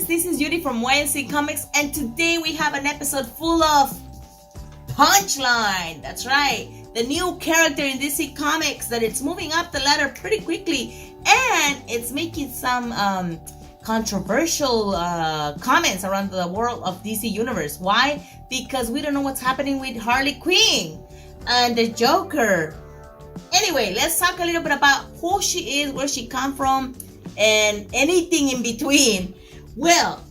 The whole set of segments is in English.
friends, this is Yuri from YNC Comics, and today we have an episode full of Punchline. That's right, the new character in DC Comics that it's moving up the ladder pretty quickly, and it's making some controversial comments around the world of DC Universe. Why? Because we don't know what's happening with Harley Quinn and the Joker. Anyway, let's talk a little bit about who she is, where she come from, and anything in between. Well,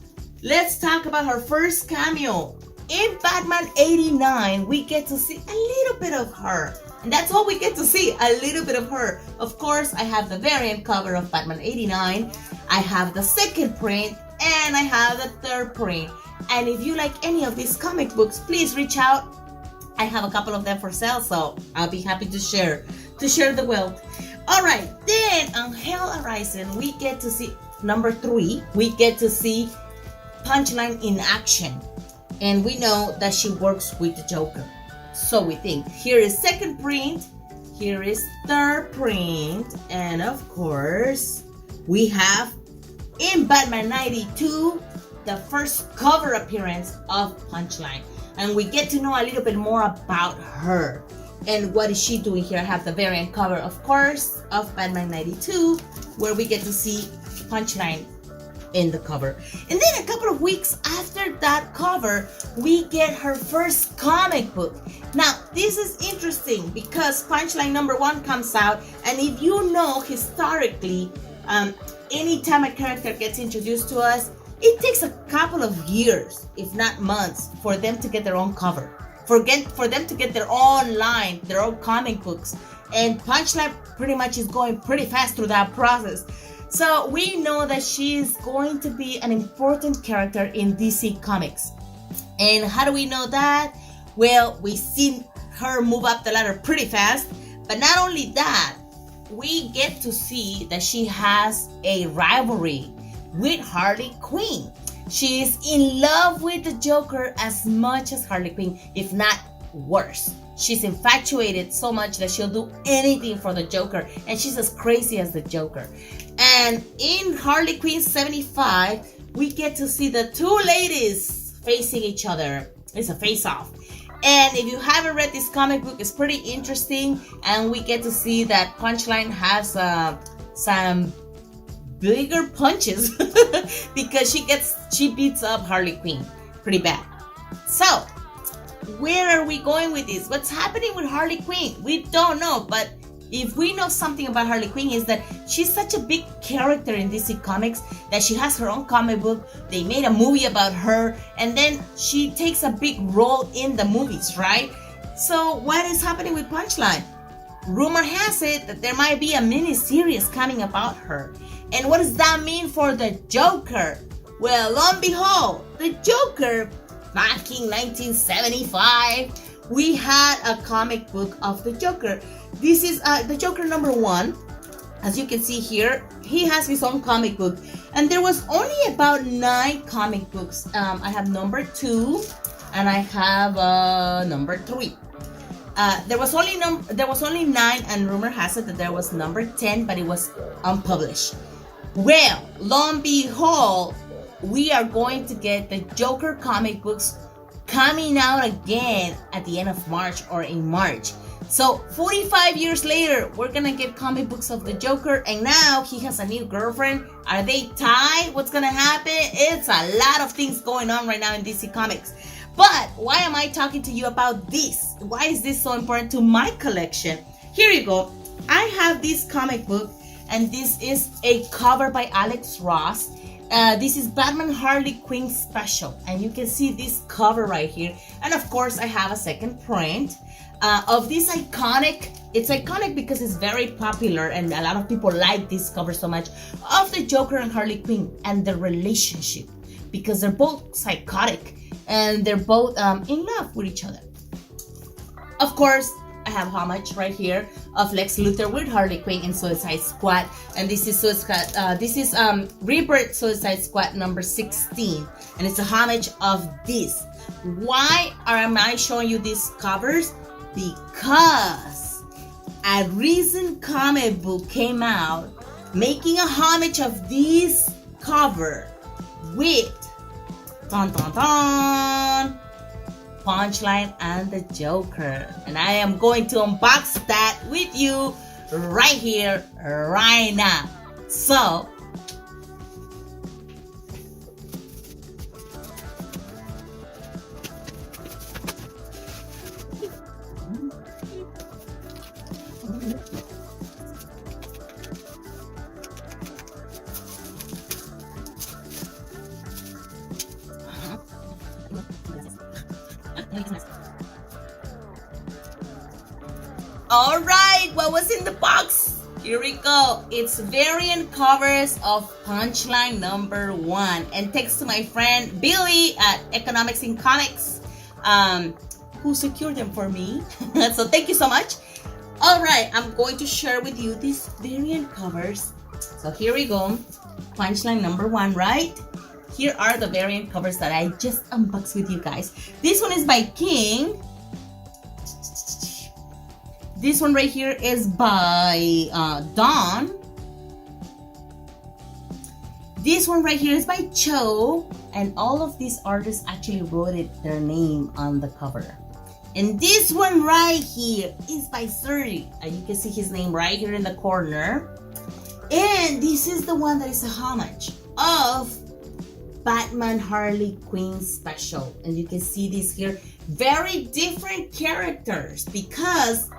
let's talk about her first cameo. In Batman 89, we get to see a little bit of her. And that's all we get to see, a little bit of her. Of course, I have the variant cover of Batman 89. I have the second print, and I have the third print. And if you like any of these comic books, please reach out. I have a couple of them for sale, so I'll be happy to share the wealth. Alright, then on Hell Horizon, we get to see number 3. We get to see Punchline in action. And we know that she works with the Joker. So we think. Here is second print. Here is third print. And of course, we have in Batman 92, the first cover appearance of Punchline. And we get to know a little bit more about her. And what is she doing here? I have the variant cover, of course, of Batman 92, where we get to see Punchline in the cover. And then a couple of weeks after that cover, we get her first comic book. Now, this is interesting because Punchline number 1 comes out, and if you know historically, anytime a character gets introduced to us, it takes a couple of years, if not months, for them to get their own cover. For them to get their own line, their own comic books. And Punchline pretty much is going pretty fast through that process. So we know that she is going to be an important character in DC Comics. And how do we know that? Well, we've seen her move up the ladder pretty fast. But not only that, we get to see that she has a rivalry with Harley Quinn. She is in love with the Joker as much as Harley Quinn, if not worse. She's infatuated so much that she'll do anything for the Joker, and she's as crazy as the Joker. And in Harley Quinn 75, we get to see the two ladies facing each other. It's a face-off. And if you haven't read this comic book, it's pretty interesting, and we get to see that Punchline has some bigger punches because she beats up Harley Quinn pretty bad. So where are we going with this? What's happening with Harley Quinn? We don't know, but if we know something about Harley Quinn is that she's such a big character in DC Comics that she has her own comic book. They made a movie about her, and then she takes a big role in the movies, right? So what is happening with Punchline? Rumor has it that there might be a mini-series coming about her. And what does that mean for the Joker? Well, lo and behold, the Joker, back in 1975, we had a comic book of the Joker. This is the Joker number 1. As you can see here, he has his own comic book. And there was only about 9 comic books. I have number 2, and I have number 3. There was only 9, and rumor has it that there was number 10, but it was unpublished. Well, lo and behold, we are going to get the Joker comic books coming out again at the end of March or in March. So 45 years later, we're gonna get comic books of the Joker, and now he has a new girlfriend. Are they tied? What's gonna happen? It's a lot of things going on right now in DC Comics. But why am I talking to you about this? Why is this so important to my collection? Here you go. I have this comic book, and this is a cover by Alex Ross. This is Batman Harley Quinn special, and you can see this cover right here. And of course, I have a second print of this iconic. It's iconic because it's very popular, and a lot of people like this cover so much, of the Joker and Harley Quinn and their relationship, because they're both psychotic and they're both in love with each other. Of course, I have homage right here of Lex Luthor with Harley Quinn in Suicide Squad, and this is Rebirth Suicide Squad number 16, and it's a homage of this. Why am I showing you these covers? Because a recent comic book came out making a homage of this cover, with dun dun dun Punchline and the Joker. And I am going to unbox that with you right here, right now. So, alright, what was in the box? Here we go. It's variant covers of Punchline number 1. And thanks to my friend Billy at Economics in Comics, who secured them for me. So thank you so much. Alright, I'm going to share with you these variant covers. So here we go. Punchline number 1, right? Here are the variant covers that I just unboxed with you guys. This one is by King. This one right here is by Dawn. This one right here is by Cho. And all of these artists actually wrote their name on the cover. And this one right here is by Suri. You can see his name right here in the corner. And this is the one that is a homage of Batman Harley Quinn special. And you can see this here. Very different characters because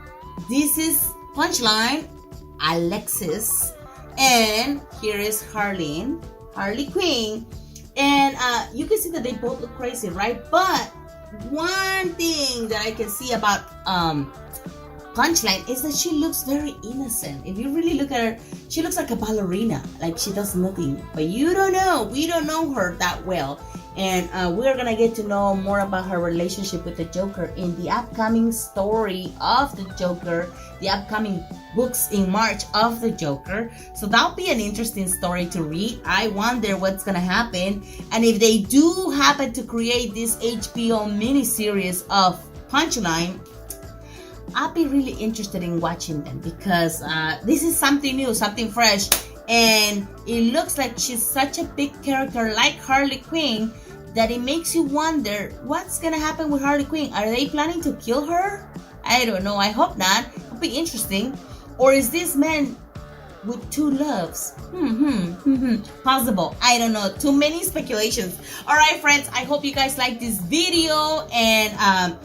this is Punchline, Alexis, and here is Harley Quinn. And you can see that they both look crazy, right? But one thing that I can see about Punchline is that she looks very innocent. If you really look at her, she looks like a ballerina, like she does nothing. But you don't know, we don't know her that well. And we're gonna get to know more about her relationship with the Joker in the upcoming story of the Joker, the upcoming books in March of the Joker. So that'll be an interesting story to read. I wonder what's gonna happen. And if they do happen to create this HBO miniseries of Punchline, I'll be really interested in watching them because this is something new, something fresh. And it looks like she's such a big character like Harley Quinn that it makes you wonder what's gonna happen with Harley Quinn. Are they planning to kill her? I don't know. I hope not. It'll be interesting. Or is this man with two loves? Possible. I don't know. Too many speculations. Alright friends, I hope you guys like this video, and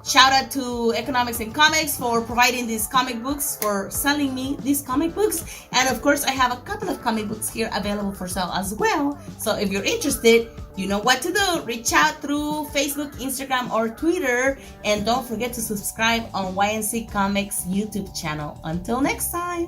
shout out to Economics and Comics for providing these comic books, for selling me these comic books. And of course, I have a couple of comic books here available for sale as well. So if you're interested, you know what to do. Reach out through Facebook, Instagram, or Twitter. And don't forget to subscribe on YNC Comics YouTube channel. Until next time.